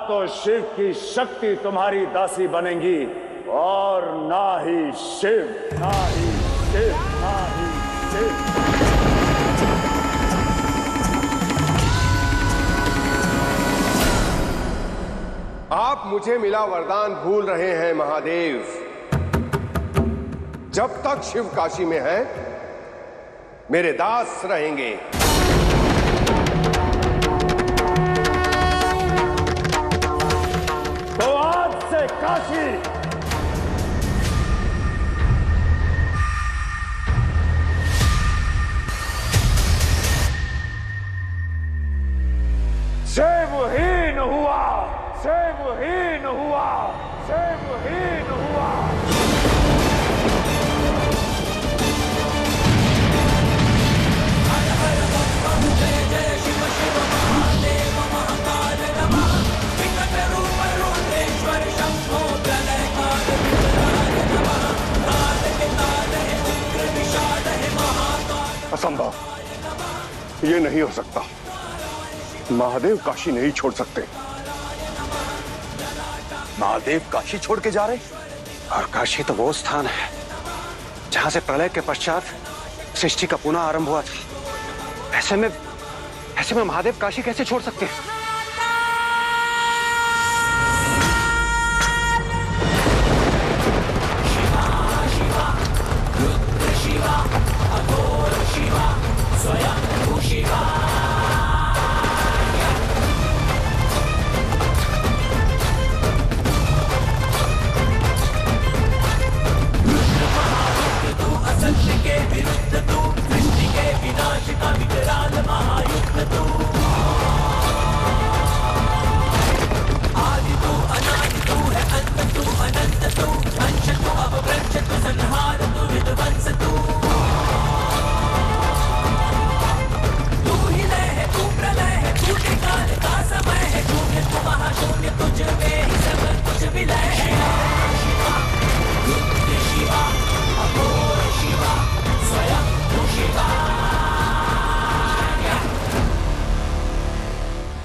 तो शिव की शक्ति तुम्हारी दासी बनेंगी और ना ही शिव, ना ही शिव, ना ही शिव। आप मुझे मिला वरदान भूल रहे हैं महादेव। जब तक शिव काशी में है मेरे दास रहेंगे। तो आज से काशी शिवहीन हुआ, शिवहीन हुआ, शिवहीन हुआ। असंभव, ये नहीं हो सकता। महादेव काशी नहीं छोड़ सकते। महादेव काशी छोड़ के जा रहे? और काशी तो वो स्थान है जहां से प्रलय के पश्चात सृष्टि का पुनः आरंभ हुआ था। ऐसे में महादेव काशी कैसे छोड़ सकते हैं?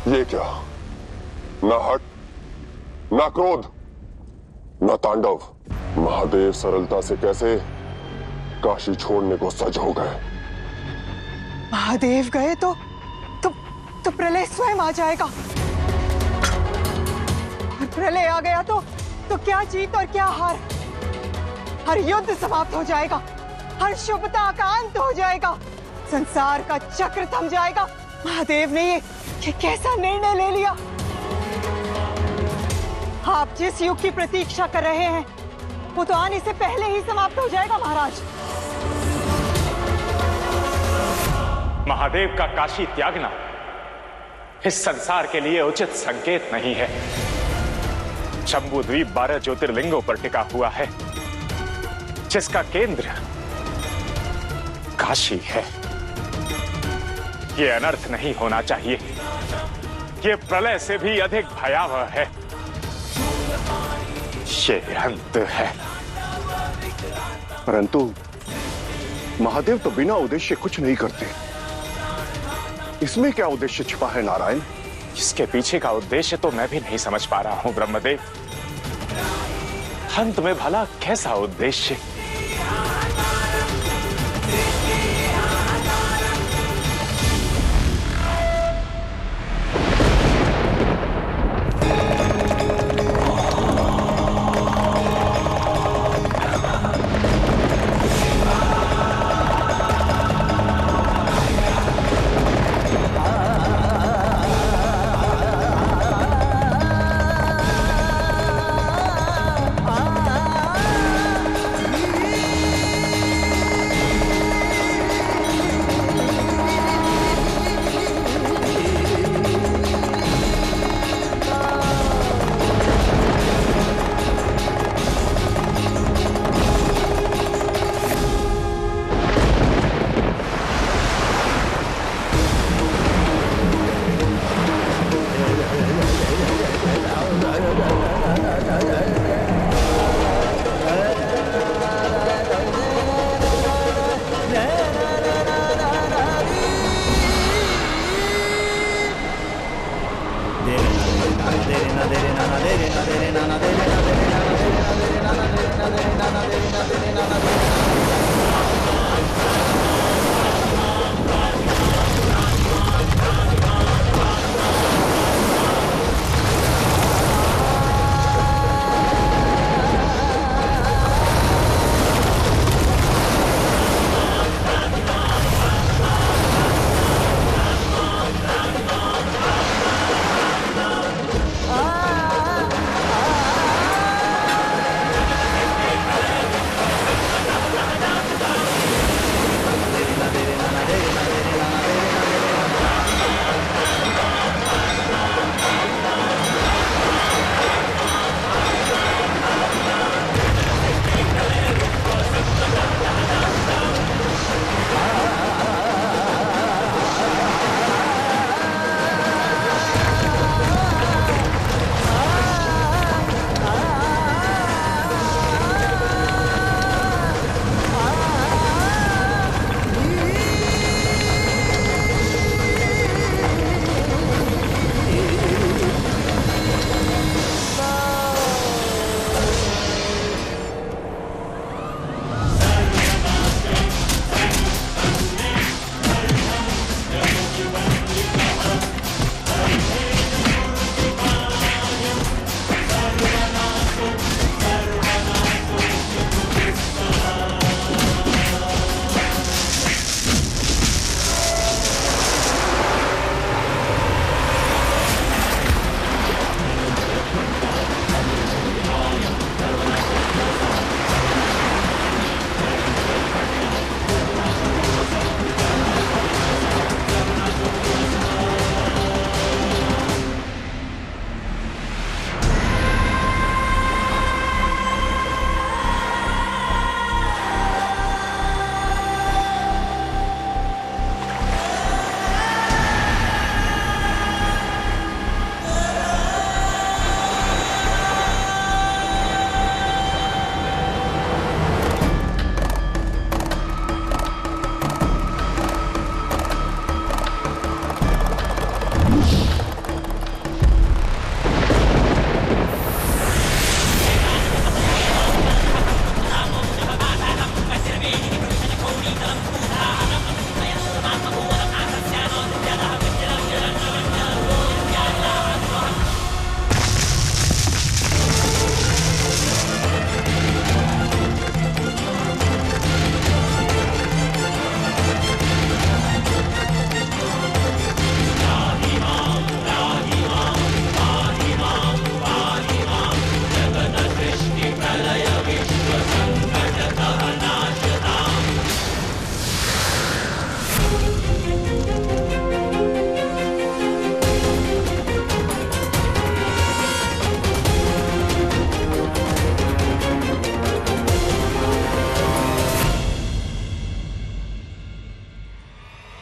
ये क्या? ना हट, ना क्रोध, ना तांडव। महादेव सरलता से कैसे काशी छोड़ने को सज हो गए। महादेव गए तो प्रलय स्वयं आ जाएगा। और प्रलय आ गया तो क्या जीत और क्या हार। हर युद्ध समाप्त हो जाएगा, हर शुभता का अंत हो जाएगा, संसार का चक्र थम जाएगा। महादेव ने ये कैसा निर्णय ले लिया। आप जिस युग की प्रतीक्षा कर रहे हैं वो तो आने से पहले ही समाप्त हो जाएगा महाराज। महादेव का काशी त्यागना इस संसार के लिए उचित संकेत नहीं है। शंभु द्वीप 12 ज्योतिर्लिंगों पर टिका हुआ है, जिसका केंद्र काशी है। ये अनर्थ नहीं होना चाहिए। ये प्रलय से भी अधिक भयावह है। ये अंत है। परंतु महादेव तो बिना उद्देश्य कुछ नहीं करते। इसमें क्या उद्देश्य छिपा है नारायण? इसके पीछे का उद्देश्य तो मैं भी नहीं समझ पा रहा हूं ब्रह्मदेव। अंत में भला कैसा उद्देश्य?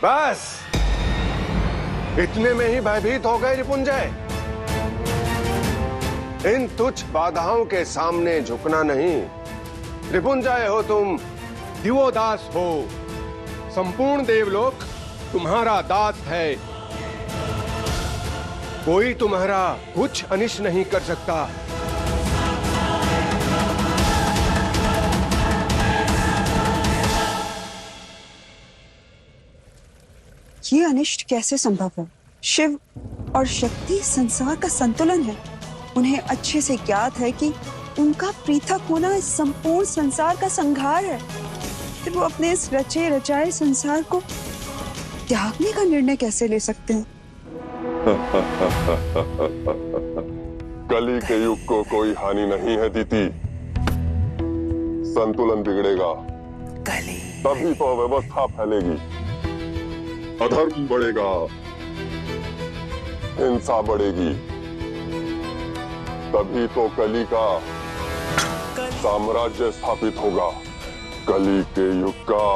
बस इतने में ही भयभीत हो गए रिपुंजय। इन तुच्छ बाधाओं के सामने झुकना नहीं। रिपुंजय हो तुम, दिवोदास हो, संपूर्ण देवलोक तुम्हारा दास है। कोई तुम्हारा कुछ अनिष्ट नहीं कर सकता। ये अनिष्ट कैसे संभव है? शिव और शक्ति संसार का संतुलन है। उन्हें अच्छे से ज्ञात है कि उनका पृथक होना इस संपूर्ण संसार का संहार है। फिर वो अपने इस रचे रचाए संसार को त्यागने का निर्णय कैसे ले सकते हैं? कली के युग को कोई हानि नहीं है दीदी। संतुलन बिगड़ेगा तभी तो व्यवस्था फैलेगी, अधर्म बढ़ेगा, हिंसा बढ़ेगी, तभी तो कली का साम्राज्य स्थापित होगा। कली के युग का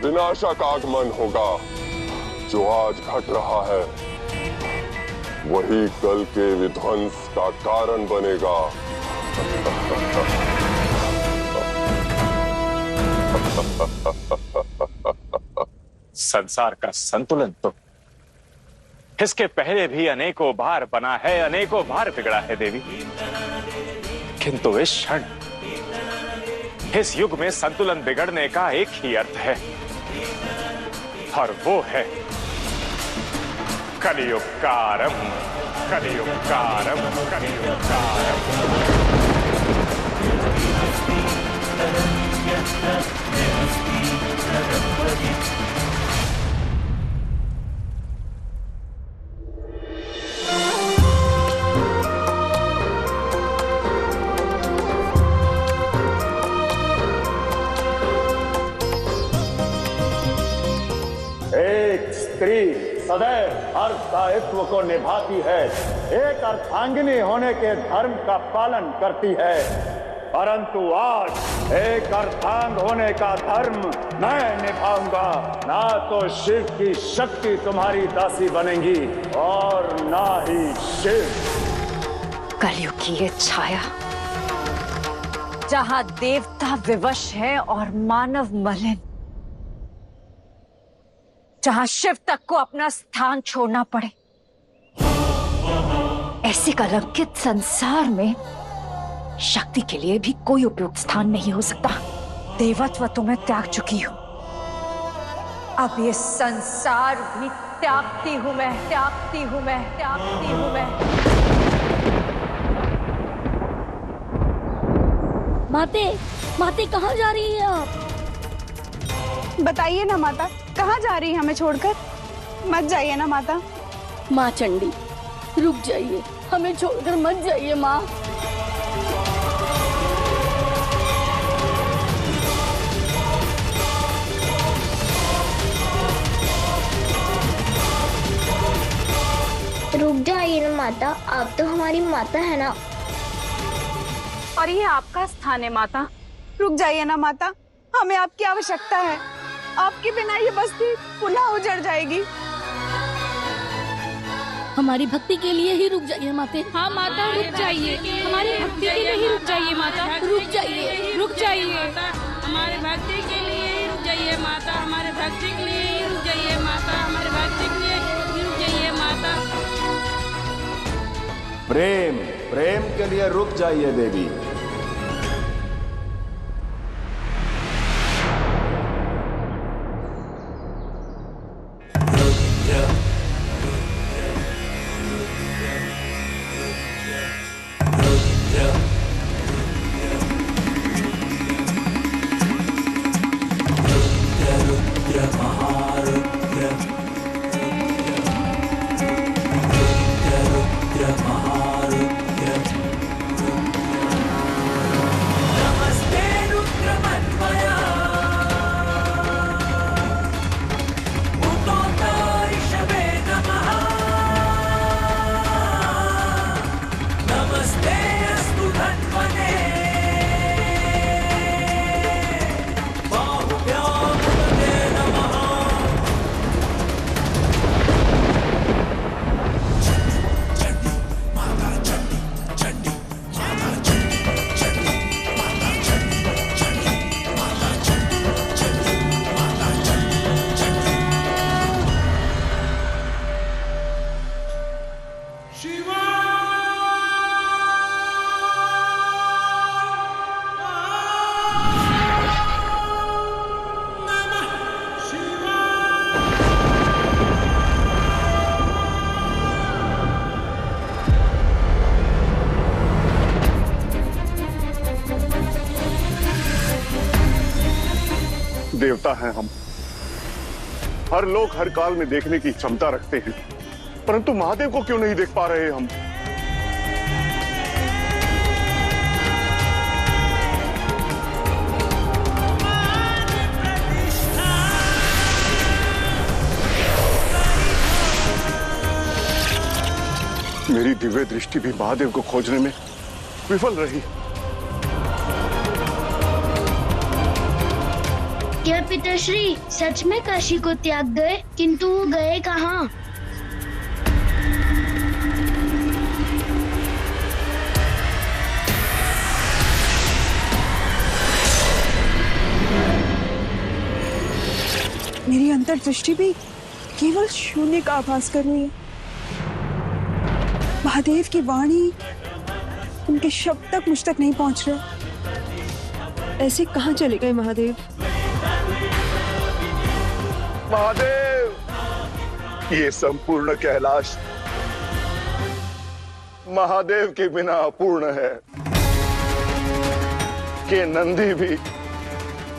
विनाशक आगमन होगा। जो आज घट रहा है वही कल के विध्वंस का कारण बनेगा। संसार का संतुलन तो इसके पहले भी अनेकों बार बना है, अनेकों बार बिगड़ा है देवी। किंतु इस क्षण इस युग में संतुलन बिगड़ने का एक ही अर्थ है, और वो है कलियुग का आरंभ, कलियुग का आरंभ, कलियुग का आरंभ। एक स्त्री सदैव हर दायित्व को निभाती है, एक अर्धांगिनी होने के धर्म का पालन करती है, परंतु आज एक अर्धांग होने का धर्म मैं निभाऊंगा। ना तो शिव की शक्ति तुम्हारी दासी बनेगी और ना ही शिव। कलयुग की ये छाया जहां देवता विवश है और मानव मलिन, जहां शिव तक को अपना स्थान छोड़ना पड़े, ऐसे कलंकित संसार में शक्ति के लिए भी कोई उपयुक्त स्थान नहीं हो सकता। देवत्व तो मैं त्याग चुकी हूं, अब ये संसार भी त्यागती हूं मैं, त्यागती हूं मैं, त्यागती हूं मैं। माते, माते कहाँ जा रही है आप? बताइए ना माता, कहाँ जा रही है हमें छोड़कर? मत जाइए ना माता। माँ चंडी, रुक जाइए, हमें छोड़कर मत जाइए माँ। रुक जाइए ना माता, आप तो हमारी माता है ना। और ये आपका स्थान है माता। रुक जाइए ना माता, हमें आपकी आवश्यकता है। आपके बिना ये बस्ती पुनः उजड़ जाएगी। हमारी भक्ति के लिए ही रुक जाइए माते। हाँ माता, रुक जाइए, हमारी भक्ति के लिए ही रुक जाइए माता। रुक जाइए, रुक जाइए, हमारे भक्ति के लिए ही रुक जाइए माता, हमारे भक्ति के लिए ही रुक जाइए माता, हमारे भक्ति के लिए ही रुक जाइए माता। प्रेम, प्रेम के लिए रुक जाइए देवी। देवता हैं हम, हर लोग हर काल में देखने की क्षमता रखते हैं, परंतु महादेव को क्यों नहीं देख पा रहे हम? मेरी दिव्य दृष्टि भी महादेव को खोजने में विफल रही। क्या पिताश्री सच में काशी को त्याग गए? किंतु वो गए कहाँ? मेरी अंतर्दृष्टि भी केवल शून्य का आभास कर रही है। महादेव की वाणी उनके शब्द तक मुझ तक नहीं पहुंच रहे। ऐसे कहाँ चले गए महादेव? महादेव, ये संपूर्ण कैलाश महादेव के बिना अपूर्ण है। कि नंदी भी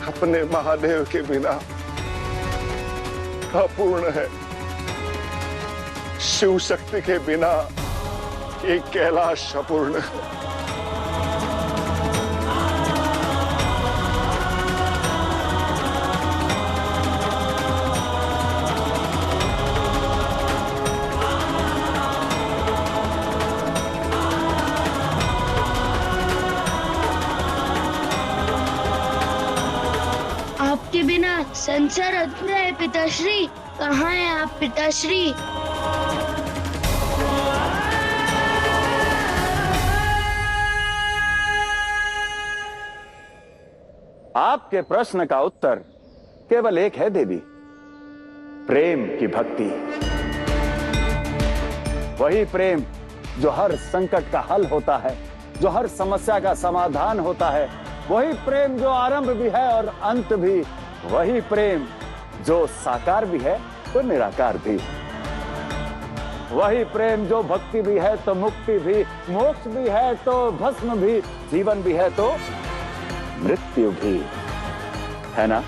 अपने महादेव के बिना अपूर्ण है। शिव शक्ति के बिना एक कैलाश अपूर्ण है। आपके बिना संसार अधूरा है पिताश्री। कहाँ है आप पिताश्री? आपके प्रश्न का उत्तर केवल एक है देवी, प्रेम की भक्ति। वही प्रेम जो हर संकट का हल होता है, जो हर समस्या का समाधान होता है। वही प्रेम जो आरंभ भी है और अंत भी। वही प्रेम जो साकार भी है तो निराकार भी। वही प्रेम जो भक्ति भी है तो मुक्ति भी, मोक्ष भी है तो भस्म भी, जीवन भी है तो मृत्यु भी, है ना?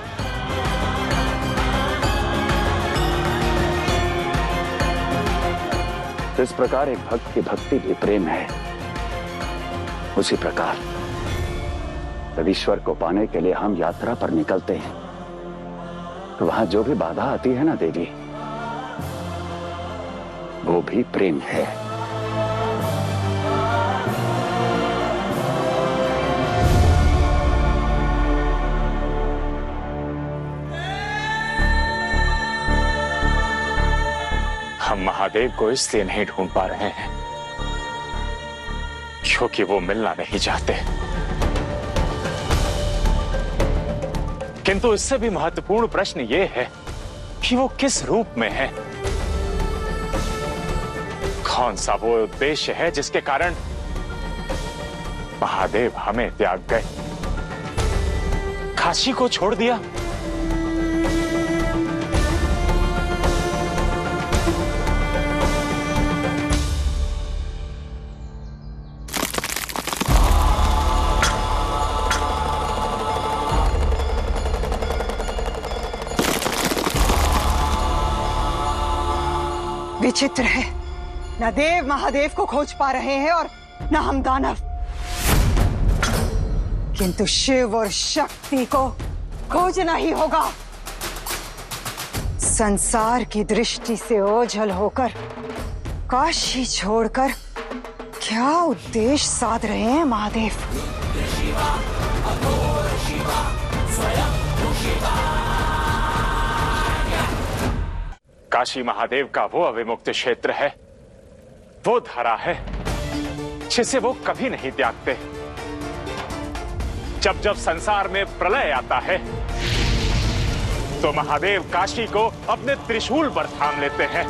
इस प्रकार एक भक्त की भक्ति भी प्रेम है। उसी प्रकार जब ईश्वर को पाने के लिए हम यात्रा पर निकलते हैं तो वहां जो भी बाधा आती है ना देवी, वो भी प्रेम है। हम महादेव को इसलिए नहीं ढूंढ पा रहे हैं क्योंकि वो मिलना नहीं चाहते। किंतु इससे भी महत्वपूर्ण प्रश्न ये है कि वो किस रूप में है। कौन सा वो उद्देश्य है जिसके कारण महादेव हमें त्याग गए, काशी को छोड़ दिया। विचित्र है, न देव महादेव को खोज पा रहे हैं और न हम दानव, किंतु शिव और शक्ति को खोजना ही होगा। संसार की दृष्टि से ओझल होकर काशी छोड़कर क्या उद्देश्य साध रहे हैं महादेव? काशी महादेव का वो अविमुक्त क्षेत्र है, वो धरा है जिसे वो कभी नहीं त्यागते। जब जब संसार में प्रलय आता है तो महादेव काशी को अपने त्रिशूल पर थाम लेते हैं।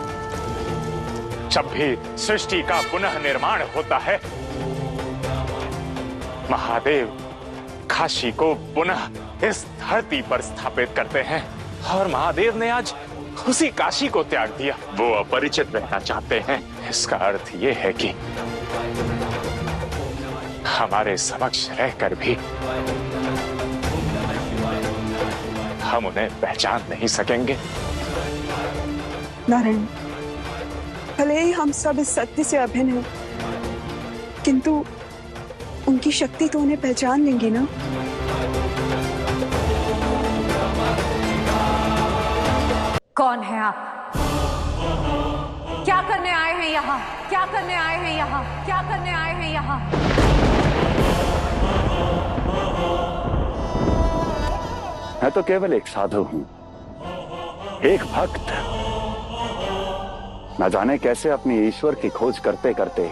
जब भी सृष्टि का पुनः निर्माण होता है, महादेव काशी को पुनः इस धरती पर स्थापित करते हैं। और महादेव ने आज उसी काशी को त्याग दिया। वो अपरिचित रहना चाहते हैं। इसका अर्थ ये है कि हमारे समक्ष रहकर भी हम उन्हें पहचान नहीं सकेंगे। नारायण, भले ही हम सब इस सत्य से अभिन्न हैं, किंतु उनकी शक्ति तो उन्हें पहचान लेंगी ना। कौन है आप? क्या करने आए हैं यहाँ? क्या करने आए हैं यहाँ? क्या करने आए हैं यहाँ? मैं तो केवल एक साधु हूं, एक भक्त। न जाने कैसे अपनी ईश्वर की खोज करते करते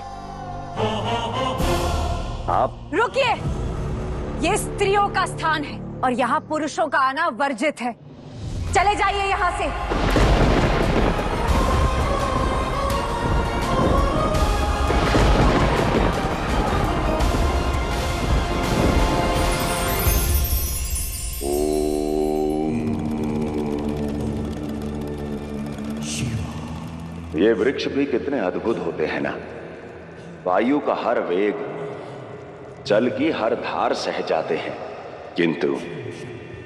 आप। रुकिए, ये स्त्रियों का स्थान है और यहाँ पुरुषों का आना वर्जित है। चले जाइए यहाँ से। ये वृक्ष भी कितने अद्भुत होते हैं ना। वायु का हर वेग, जल की हर धार सह जाते हैं, किंतु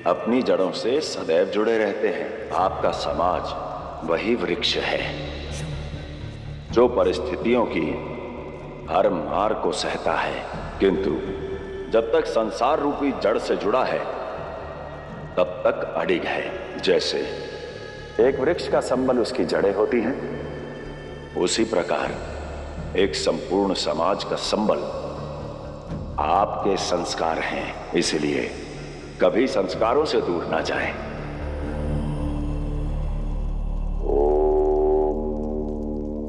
अपनी जड़ों से सदैव जुड़े रहते हैं। आपका समाज वही वृक्ष है जो परिस्थितियों की हर मार को सहता है, किंतु जब तक संसार रूपी जड़ से जुड़ा है तब तक अडिग है। जैसे एक वृक्ष का संबल उसकी जड़ें होती हैं, उसी प्रकार एक संपूर्ण समाज का संबल आपके संस्कार हैं। इसलिए कभी संस्कारों से दूर ना जाएं।